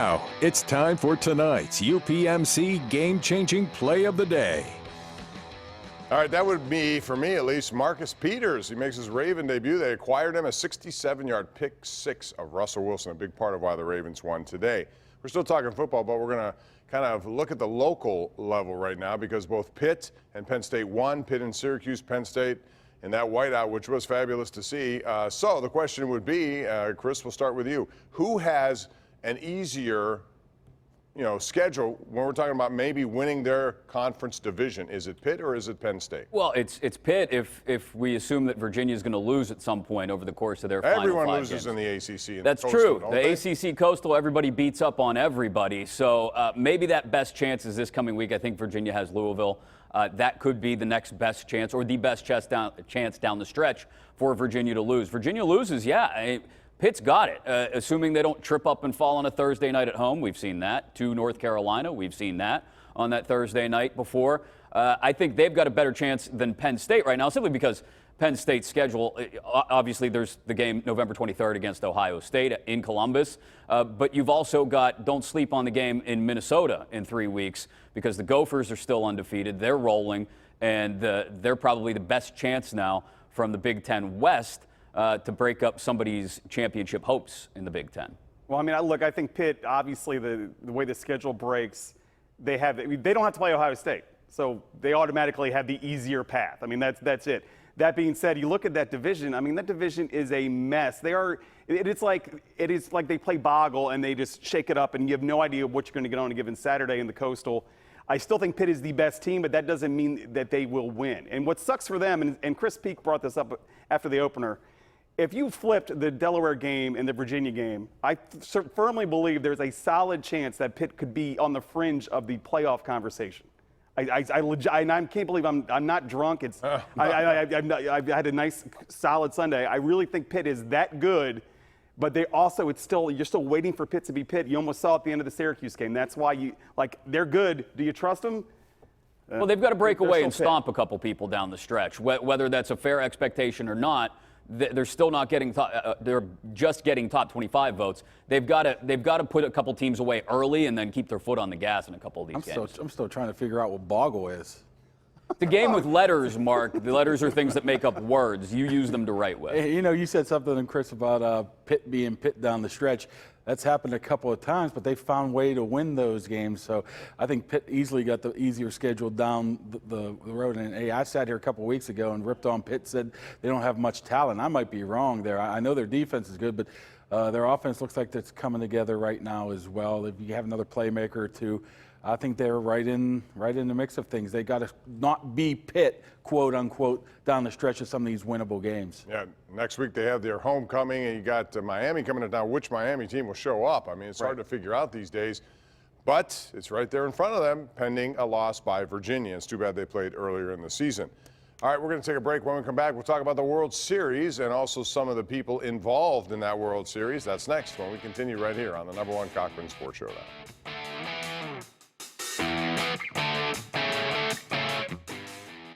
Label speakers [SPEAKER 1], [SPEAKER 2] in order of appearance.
[SPEAKER 1] Now, it's time for tonight's UPMC game-changing play of the day.
[SPEAKER 2] All right, that would be, for me at least, Marcus Peters. He makes his Raven debut. They acquired him a 67-yard pick six of Russell Wilson, a big part of why the Ravens won today. We're still talking football, but we're going to kind of look at the local level right now because both Pitt and Penn State won. Pitt and Syracuse, Penn State in that whiteout, which was fabulous to see. So the question would be, Chris, we'll start with you. Who has an easier schedule when we're talking about maybe winning their conference division? Is it Pitt or is it Penn State?
[SPEAKER 3] Well, it's Pitt if we assume that Virginia is going to lose at some point over the course of their final 5 games.
[SPEAKER 2] Everyone loses in the ACC. And
[SPEAKER 3] That's true. The ACC Coastal, everybody beats up on everybody. So maybe that best chance is this coming week. I think Virginia has Louisville. That could be the next best chance or the best chance down the stretch for Virginia to lose. Virginia loses, yeah. Pitt's got it, assuming they don't trip up and fall on a Thursday night at home. We've seen that. To North Carolina, we've seen that on that Thursday night before. I think they've got a better chance than Penn State right now, simply because Penn State's schedule, obviously there's the game November 23rd against Ohio State in Columbus, but you've also got, don't sleep on the game in Minnesota in 3 weeks because the Gophers are still undefeated. They're rolling, and they're probably the best chance now from the Big Ten West to break up somebody's championship hopes in the Big Ten.
[SPEAKER 4] Well, I mean, I think Pitt, obviously, the way the schedule breaks, they don't have to play Ohio State, so they automatically have the easier path. I mean, that's it. That being said, you look at that division. I mean, that division is a mess. It is like they play Boggle and they just shake it up, and you have no idea what you're going to get on a given Saturday in the Coastal. I still think Pitt is the best team, but that doesn't mean that they will win. And what sucks for them, and Chris Peak brought this up after the opener. If you flipped the Delaware game and the Virginia game, I firmly believe there's a solid chance that Pitt could be on the fringe of the playoff conversation. I can't believe I'm not drunk. I've had a nice, solid Sunday. I really think Pitt is that good, but you're still waiting for Pitt to be Pitt. You almost saw at the end of the Syracuse game. That's why they're good. Do you trust them?
[SPEAKER 3] Well, they've got to break away and stomp a couple people down the stretch, whether that's a fair expectation or not. They're still not getting. They're just getting top 25 votes. They've got to put a couple teams away early and then keep their foot on the gas in a couple of these games.
[SPEAKER 5] I'm still trying to figure out what Boggle is.
[SPEAKER 3] The game with letters, Mark. The letters are things that make up words. You use them to write with.
[SPEAKER 5] Hey, you said something, Chris, about Pitt being Pitt down the stretch. That's happened a couple of times, but they found a way to win those games. So I think Pitt easily got the easier schedule down the road. And hey, I sat here a couple of weeks ago and ripped on Pitt, said they don't have much talent. I might be wrong there. I know their defense is good, but their offense looks like it's coming together right now as well. If you have another playmaker or two, I think they're right in the mix of things. They got to not be Pitt, quote unquote, down the stretch of some of these winnable games.
[SPEAKER 2] Yeah, next week they have their homecoming, and you got Miami coming in. Now, which Miami team will show up? I mean, it's hard to figure out these days, but it's right there in front of them, pending a loss by Virginia. It's too bad they played earlier in the season. All right, we're going to take a break. When we come back, we'll talk about the World Series and also some of the people involved in that World Series. That's next when we continue right here on the #1 Cochran Sports Showdown.